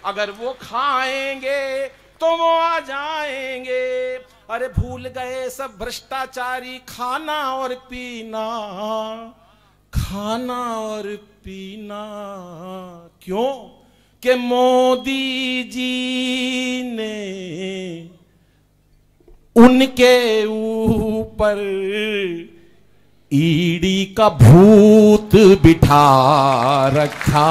अगर वो खाएंगे तो वो आ जाएंगे। अरे भूल गए सब भ्रष्टाचारी खाना और पीना, खाना और पीना। क्यों कि मोदी जी ने उनके ऊपर ईडी का भूत बिठा रखा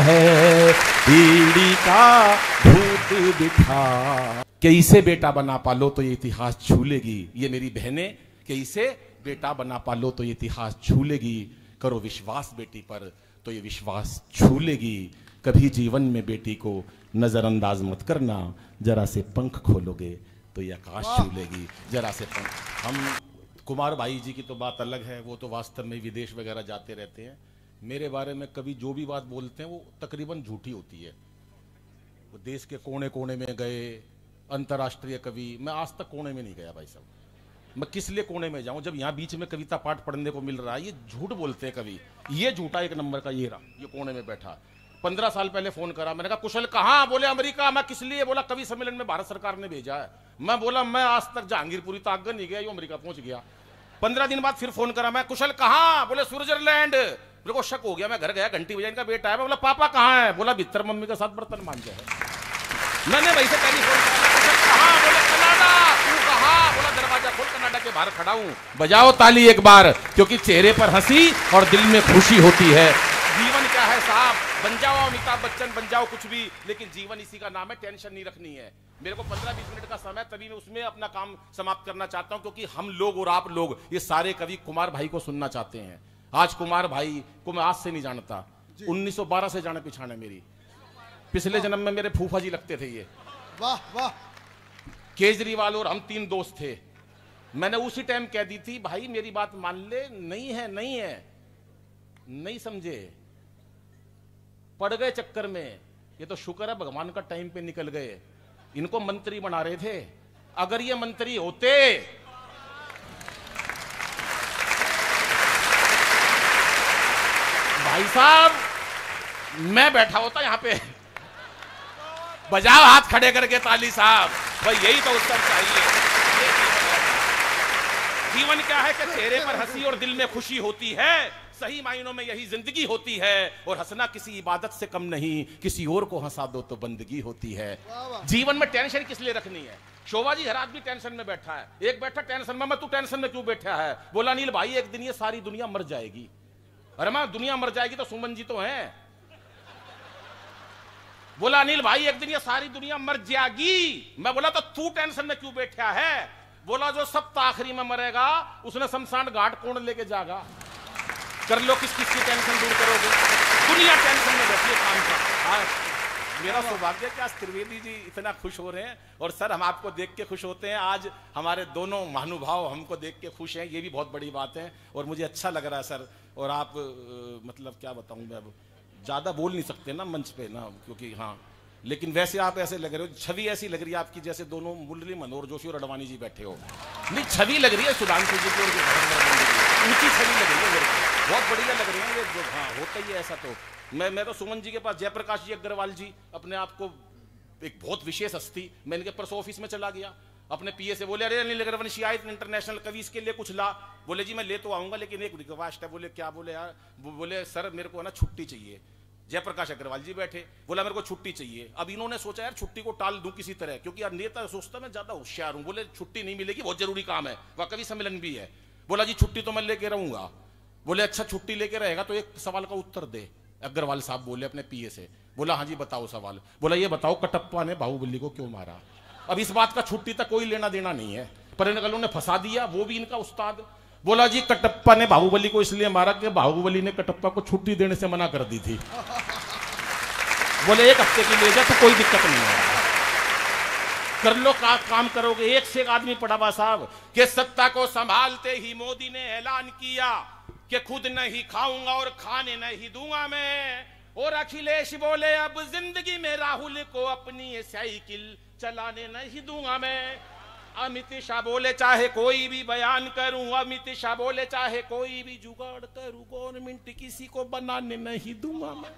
है, ईडी का भूत बिठा। कि इसे बेटा बना पालो तो ये इतिहास छू लेगी। ये मेरी बहनें, कि इसे बेटा बना पालो तो ये इतिहास छू लेगी। करो विश्वास बेटी पर तो ये विश्वास छू लेगी। कभी जीवन में बेटी को नजरअंदाज मत करना, जरा से पंख खोलोगे तो ये आकाश छू लेगी। जरा से पंख। हम कुमार भाई जी की तो बात अलग है, वो तो वास्तव में विदेश वगैरह जाते रहते हैं। मेरे बारे में कभी जो भी बात बोलते हैं वो तकरीबन झूठी होती है। वो देश के कोने कोने में गए, अंतर्राष्ट्रीय कवि, मैं आज तक कोने में नहीं गया भाई साहब। मैं किस लिए कोने में जाऊं जब यहाँ बीच में कविता पाठ पढ़ने को मिल रहा है। ये झूठ बोलते हैं कवि, ये झूठा एक नंबर का। ये रहा, ये कोने में बैठा। 15 साल पहले फोन करा, मैंने कहा कुशल कहाँ? बोले अमेरिका। मैं किस लिए? बोला कवि सम्मेलन में भारत सरकार ने भेजा है। मैं बोला मैं आज तक जहांगीरपुरी तो आगे नहीं गया, यो अमेरिका पहुंच गया। 15 दिन बाद फिर फोन करा मैं, कुशल कहाँ? बोले स्विट्जरलैंड। मेरे को शक हो गया, मैं घर गया, घंटी बजाई, इनका बेटा है। मैं बोला पापा कहाँ है? बोला भीतर मम्मी के साथ बर्तन मांझे है। मैंने वही से टेलीफोन करा, कहाँ? बोले कनाडा। तू कहाँ? बोला दरवाजा खोल, कनाडा के बाहर खड़ा हूं। बजाओ ताली एक बार, क्योंकि चेहरे पर हंसी और दिल में खुशी होती है। जीवन क्या है साहब? बन जाओ अमिताभ बच्चन, बन जाओ कुछ भी, लेकिन जीवन इसी का नाम है। टेंशन नहीं रखनी है। मेरे को 15-20 मिनट का समय, तभी मैं उसमें अपना काम समाप्त करना चाहता हूं, क्योंकि हम लोग और आप लोग ये सारे कवि कुमार भाई को सुनना चाहते हैं। आज कुमार भाई को मैं आज से नहीं जानता, 1912 से जाने पिछाने मेरी। पिछले जन्म में मेरे फूफा जी लगते थे ये। वाह वाह। केजरीवाल और हम 3 दोस्त थे। मैंने उसी टाइम कह दी थी भाई मेरी बात मान ले। नहीं है, नहीं है, नहीं समझे, पड़ गए चक्कर में। ये तो शुक्र है भगवान का टाइम पे निकल गए। इनको मंत्री बना रहे थे। अगर ये मंत्री होते, भाई साहब मैं बैठा होता यहां पे। बजाओ हाथ खड़े करके ताली साहब। भाई यही तो उत्तर चाहिए। जीवन क्या है कि चेहरे पर हंसी और दिल में खुशी होती है। सही मायनों में यही जिंदगी होती है। और हंसना किसी इबादत से कम नहीं, किसी और को हंसा दो तो बंदगी होती है। जीवन में टेंशन किस लिए रखनी है? शोभा जी हर आदमी टेंशन में बैठा है। एक बैठा टेंशन में, मैं तू टेंशन में क्यों बैठा है? बोला अनिल भाई एक दिन ये सारी दुनिया मर जाएगी। अरे मां दुनिया मर जाएगी तो सुमन जी तो हैं। बोला अनिल भाई एक दिन ये सारी दुनिया मर जाएगी। मैं बोला तो तू टेंशन में क्यों बैठा है? बोला जो सब तो आखिरी में मरेगा उसने शमशान घाट कौन लेके जाएगा? कर लो किस किस की टेंशन दूर करोगे? दुनिया टेंशन में बैठी है काम का। मेरा सौभाग्य कि आज त्रिवेदी जी इतना खुश हो रहे हैं। और सर हम आपको देख के खुश होते हैं। आज हमारे दोनों महानुभाव हमको देख के खुश हैं, ये भी बहुत बड़ी बात है। और मुझे अच्छा लग रहा है सर। और आप मतलब क्या बताऊं मैं, अब ज्यादा बोल नहीं सकते ना मंच पे ना, क्योंकि हाँ, लेकिन वैसे आप ऐसे लग रहे हो, छवि ऐसी लग रही है आपकी जैसे दोनों मुरली मनोहर जोशी और अडवाणी जी बैठे हो। नहीं छवि लग रही है सुधांशु जी की, उनकी छवि लग रही है मेरे को, बहुत बढ़िया लग रही है ये जो। हाँ होता ही है ऐसा। तो मैं तो सुमन जी के पास, जयप्रकाश जी अग्रवाल जी अपने आप को एक बहुत विशेष हस्ती, मैं इनके परसों ऑफिस में चला गया। अपने पीए से बोले अरे अनिल अग्रवाल शियायत इंटरनेशनल कवि इसके लिए कुछ ला। बोले जी मैं ले तो आऊंगा लेकिन एक रिक्वेस्ट है। बोले क्या? बोले यार, बोले सर मेरे को ना छुट्टी चाहिए। जयप्रकाश अग्रवाल जी बैठे, बोला मेरे को छुट्टी चाहिए। अब इन्होंने सोचा यार छुट्टी को टाल दूं किसी तरह, क्योंकि यार नेता सोचता मैं ज्यादा होशियार हूं। बोले छुट्टी नहीं मिलेगी, बहुत जरूरी काम है, वह कवि सम्मेलन भी है। बोला जी छुट्टी तो मैं लेके रहूंगा। बोले अच्छा छुट्टी लेके रहेगा तो एक सवाल का उत्तर दे। अग्रवाल साहब बोले अपने पीए से। बोला हाँ जी बताओ सवाल। बोला ये बताओ कटप्पा ने बाहुबली को क्यों मारा? अब इस बात का छुट्टी तक कोई लेना देना नहीं है, पर इन्होंने फंसा दिया, वो भी इनका उस्ताद। बोला जी कटप्पा ने बाहुबली को इसलिए मारा कि बाहुबली ने कटप्पा को छुट्टी देने से मना कर दी थी। बोले 1 हफ्ते की ले जा तो कोई दिक्कत नहीं है, कर लो काम करोगे। एक से एक आदमी पड़ा हुआ साहब कि सत्ता को संभालते ही मोदी ने ऐलान किया कि खुद नहीं खाऊंगा और खाने नहीं दूंगा मैं। और अखिलेश बोले अब जिंदगी में राहुल को अपनी साइकिल चलाने नहीं दूंगा मैं। अमित शाह बोले चाहे कोई भी बयान करूं, अमित शाह बोले चाहे कोई भी जुगाड़ करूं, गवर्नमेंट किसी को बनाने नहीं दूंगा मैं।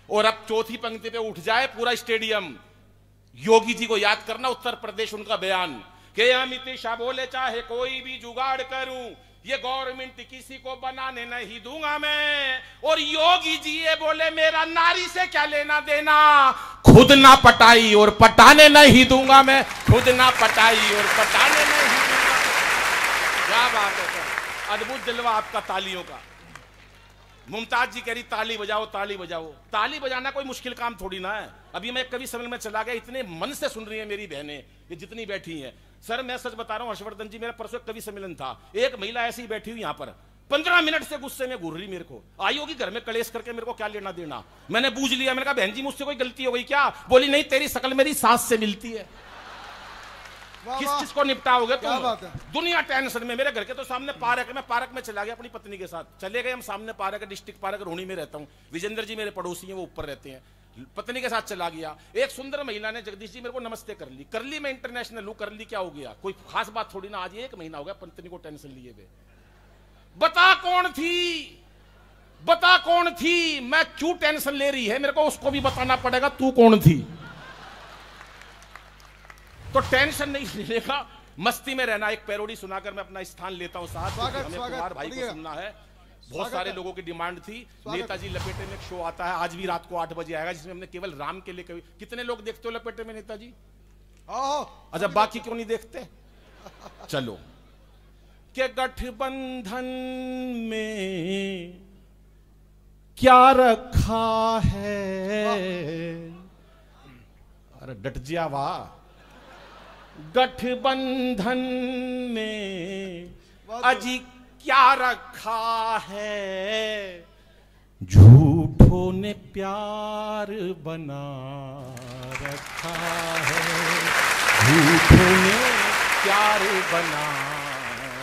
और अब चौथी पंक्ति पे उठ जाए पूरा स्टेडियम। योगी जी को याद करना, उत्तर प्रदेश, उनका बयान कि अमित शाह बोले चाहे कोई भी जुगाड़ करूं, ये गवर्नमेंट किसी को बनाने नहीं दूंगा मैं। और योगी जी ये बोले मेरा नारी से क्या लेना देना, खुद ना पटाई और पटाने नहीं दूंगा मैं, खुद ना पटाई और पटाने नहीं दूंगा। क्या बात है सर, अद्भुत जलवा आपका तालियों का। मुमताज जी कह रही ताली बजाओ ताली बजाओ। ताली बजाना कोई मुश्किल काम थोड़ी ना है। अभी मैं कवि सम्मेलन में चला गया, इतने मन से सुन रही है मेरी बहनें, ये जितनी बैठी हैं। सर मैं सच बता रहा हूं हर्षवर्धन जी, मेरा परसों कवि सम्मेलन था, एक महिला ऐसी ही बैठी हुई यहां पर 15 मिनट से गुस्से में घूर रही, मेरे को आई होगी घर में कलेश करके, मेरे को क्या लेना देना। मैंने बूझ लिया, मैंने कहा बहन जी मुझसे कोई गलती हो गई क्या? बोली नहीं, तेरी शकल मेरी सास से मिलती है। किस चीज को निपटाओगे तुम? दुनिया टेंशन में। मेरे घर के तो सामने पार्क है, मैं पार्क में चला गया अपनी पत्नी के साथ, चले गए हम सामने पार्क है, डिस्ट्रिक्ट पार्क रोहिणी में रहता हूँ। विजेंद्र जी मेरे पड़ोसी हैं, वो ऊपर रहते हैं। पत्नी के साथ चला गया, एक सुंदर महिला ने जगदीश जी मेरे को नमस्ते कर ली। मैं इंटरनेशनल हूं, कर ली क्या हो गया, कोई खास बात थोड़ी ना। आज 1 महीना हो गया पत्नी को टेंशन लिए हुए। बता कौन थी, बता कौन थी, मैं क्यों टेंशन ले रही है, मेरे को उसको भी बताना पड़ेगा तू कौन थी। तो टेंशन नहीं लेने का, मस्ती में रहना। एक पैरोडी सुनाकर मैं अपना स्थान लेता हूं साथ। हमें कुमार भाई को सुनना है, बहुत सारे लोगों की डिमांड थी। नेताजी लपेटे में एक शो आता है, आज भी रात को 8 बजे आएगा, जिसमें हमने केवल राम के लिए कवि। कितने लोग देखते हो लपेटे में नेताजी? अच्छा, बाकी क्यों नहीं देखते? चलो। के गठबंधन में क्या रखा है, अरे डट जिया वाह। गठबंधन में अजी क्या रखा है, झूठों ने प्यार बना रखा है, झूठों ने प्यार बना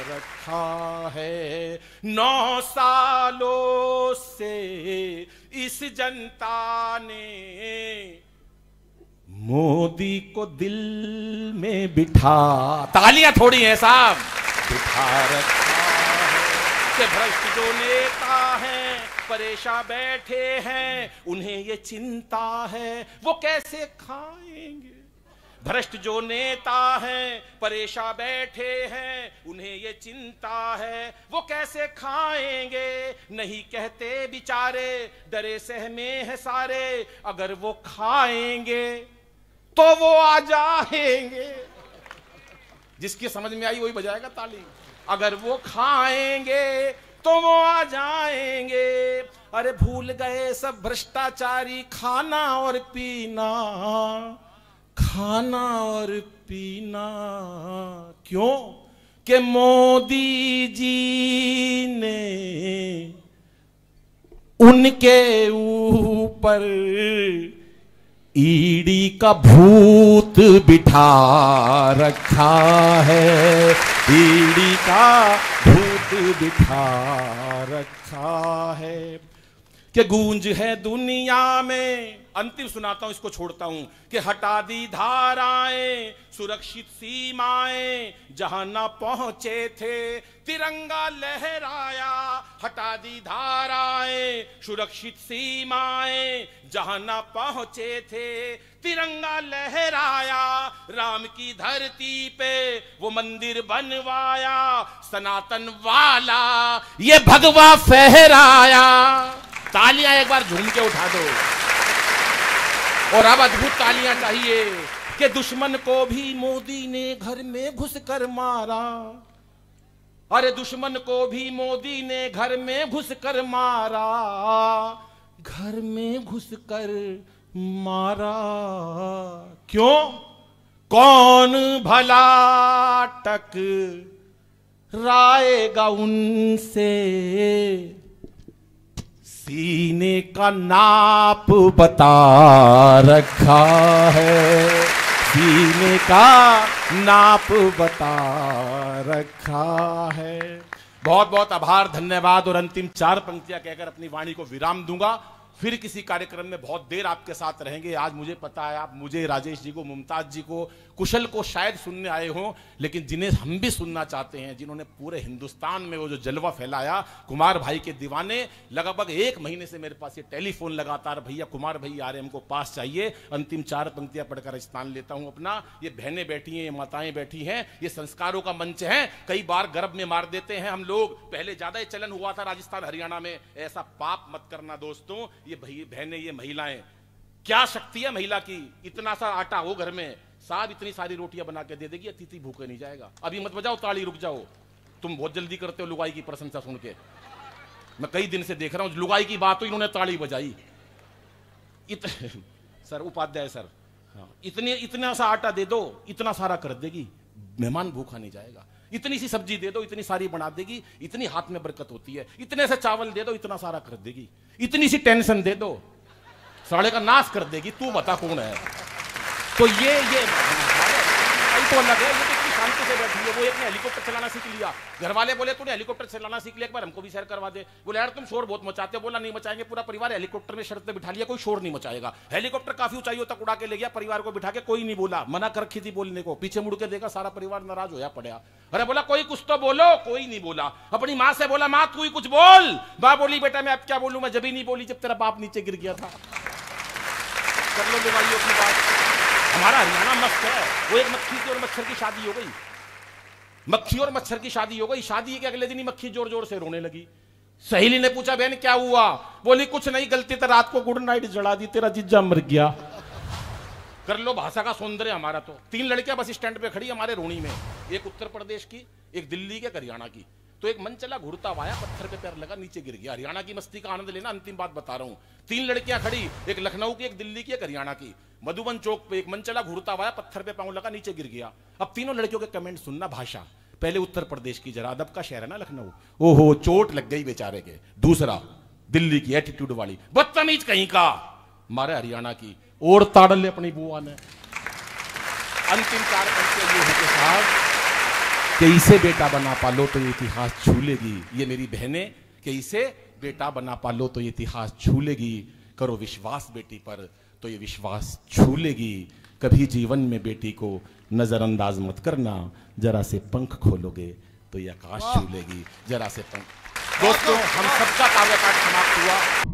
रखा है। 9 सालों से इस जनता ने मोदी को दिल में बिठा, तालियां थोड़ी हैं साहब, बिठा रखा है। कि भ्रष्ट जो नेता हैं परेशान बैठे हैं, उन्हें ये चिंता है वो कैसे खाएंगे। भ्रष्ट जो नेता हैं परेशान बैठे हैं, उन्हें ये चिंता है वो कैसे खाएंगे। नहीं कहते बिचारे, डरे सहमे हैं सारे, अगर वो खाएंगे तो वो आ जाएंगे। जिसकी समझ में आई वही बजाएगा ताली। अगर वो खाएंगे तो वो आ जाएंगे। अरे भूल गए सब भ्रष्टाचारी खाना और पीना, खाना और पीना। क्यों? कि मोदी जी ने उनके ऊपर ईडी का भूत बिठा रखा है, ईडी का भूत बिठा रखा है। कि गूंज है दुनिया में, अंतिम सुनाता हूं इसको छोड़ता हूं, कि हटा दी धाराएं सुरक्षित सीमाएं, जहां ना पहुंचे थे तिरंगा लहराया। हटा दी धाराएं सुरक्षित सीमाएं, जहां ना पहुंचे थे तिरंगा लहराया। राम की धरती पे वो मंदिर बनवाया, सनातन वाला ये भगवा फहराया। तालियां एक बार झूम के उठा दो। और अब अद्भुत तालियां चाहिए कि दुश्मन को भी मोदी ने घर में घुसकर मारा। अरे दुश्मन को भी मोदी ने घर में घुसकर मारा, घर में घुसकर मारा। क्यों? कौन भला टकराएगा उनसे, सीने का नाप बता रखा है, सीने का नाप बता रखा है। बहुत बहुत आभार, धन्यवाद। और अंतिम 4 पंक्तियां कहकर अपनी वाणी को विराम दूंगा। फिर किसी कार्यक्रम में बहुत देर आपके साथ रहेंगे। आज मुझे पता है आप मुझे, राजेश जी को, मुमताज जी को, कुशल को शायद सुनने आए हों, लेकिन जिन्हें हम भी सुनना चाहते हैं, जिन्होंने पूरे हिंदुस्तान में वो जो जलवा फैलाया, कुमार भाई के दीवाने, लगभग 1 महीने से मेरे पास ये टेलीफोन लगातार, भैया कुमार भाई आ रहे, हमको पास चाहिए। अंतिम 4 पंक्तियां पढ़कर स्थान लेता हूं अपना। ये बहनें बैठी हैं, ये माताएं बैठी हैं, ये संस्कारों का मंच है। कई बार गर्भ में मार देते हैं हम लोग, पहले ज्यादा ये चलन हुआ था राजस्थान हरियाणा में। ऐसा पाप मत करना दोस्तों। ये बहनें, ये महिलाएं, क्या शक्ति है महिला की। इतना सा आटा हो घर में, साहब इतनी सारी रोटियां बना के दे देगी, अतिथि भूखे नहीं जाएगा। अभी मत बजाओ ताली, रुक जाओ, तुम बहुत जल्दी करते हो लुगाई की प्रशंसा सुन के। मैं कई दिन से देख रहा हूं, लुगाई की बात हुई, इन्होंने ताली बजाई। सर उपाध्याय सर, हाँ, इतना सा आटा दे दो, इतना सारा कर देगी, मेहमान भूखा नहीं जाएगा। इतनी सी सब्जी दे दो, इतनी सारी बना देगी, इतनी हाथ में बरकत होती है। इतने से चावल दे दो, इतना सारा कर देगी। इतनी सी टेंशन दे दो, साड़े का नाश कर देगी। तू बता कौन है। तो ये तो अलग है। ये तो शांति से बैठी है। वो एक ने हेलीकॉप्टर चलाना सीख लिया, घर वाले बोले तूने हेलीकॉप्टर चलाना सीख लिया, एक बार हमको भी सैर करवा दे। बोले यार तुम शोर बहुत मचाते हो। बोला नहीं मचाएंगे, पूरा परिवार हेलीकॉप्टर में शर्त पे बिठा लिया, कोई शोर नहीं मचाएगा। हेलीकॉप्टर काफी ऊंचाइयों तक उड़ा के ले गया, परिवार को बिठा के, कोई नहीं बोला, मना कर रखी थी बोलने को। पीछे मुड़ के देखा, सारा परिवार नाराज होया पड़ा। अरे बोला कोई कुछ तो बोलो, कोई नहीं बोला। अपनी माँ से बोला माँ तू ही कुछ बोल। माँ बोली बेटा मैं अब क्या बोलूं, मैं जब ही नहीं बोली जब तेरा बाप नीचे गिर गया था। कर लो भाइयों की बात। हमारा हरियाणा मस्त है। वो एक मक्खी की और मच्छर की शादी हो गई, मक्खी और मच्छर की शादी हो गई। शादी के अगले दिन ही मक्खी जोर जोर से रोने लगी। सहेली ने पूछा बहन क्या हुआ। बोली कुछ नहीं, गलती से रात को गुड नाइट जला दी, तेरा जीजा मर गया। कर लो भाषा का सौंदर्य हमारा। तो 3 लड़कियां बस स्टैंड पे खड़ी हमारे रोणी में, एक उत्तर प्रदेश की, एक दिल्ली की, एक हरियाणा की। तो एक मन चला घुरता वाया, पत्थर पे पैर लगा, नीचे गिर गया। हरियाणा की मस्ती का आनंद लेना, अंतिम बात बता रहा हूं। 3 लड़कियां खड़ी, एक लखनऊ की, एक दिल्ली की, एक हरियाणा की। मधुबन चौक पे एक मन चला घुरता वाया, पत्थर पे पांव लगा, नीचे गिर गया। अब तीनों लड़कियों के कमेंट सुनना। भाषा पहले उत्तर प्रदेश की, जरा अदब का शहर है ना लखनऊ, ओहो चोट लग गई बेचारे के। दूसरा दिल्ली की, एटीट्यूड वाली, बदतमीज कहीं का। मारे हरियाणा की, और ताड़ ले अपनी बुआ ने। अंतिम 4 पंक्तियां ये है कि साहब कि इसे बेटा बना पालो तो ये इतिहास छू लेगी। ये मेरी बहनें, कि इसे बेटा बना पालो तो ये इतिहास छू लेगी। करो विश्वास बेटी पर तो ये विश्वास छू लेगी। कभी जीवन में बेटी को नजरअंदाज मत करना, जरा से पंख खोलोगे तो ये आकाश छू लेगी। जरा से पंख। दोस्तों हम सबका काव्यपाठ समाप्त हुआ।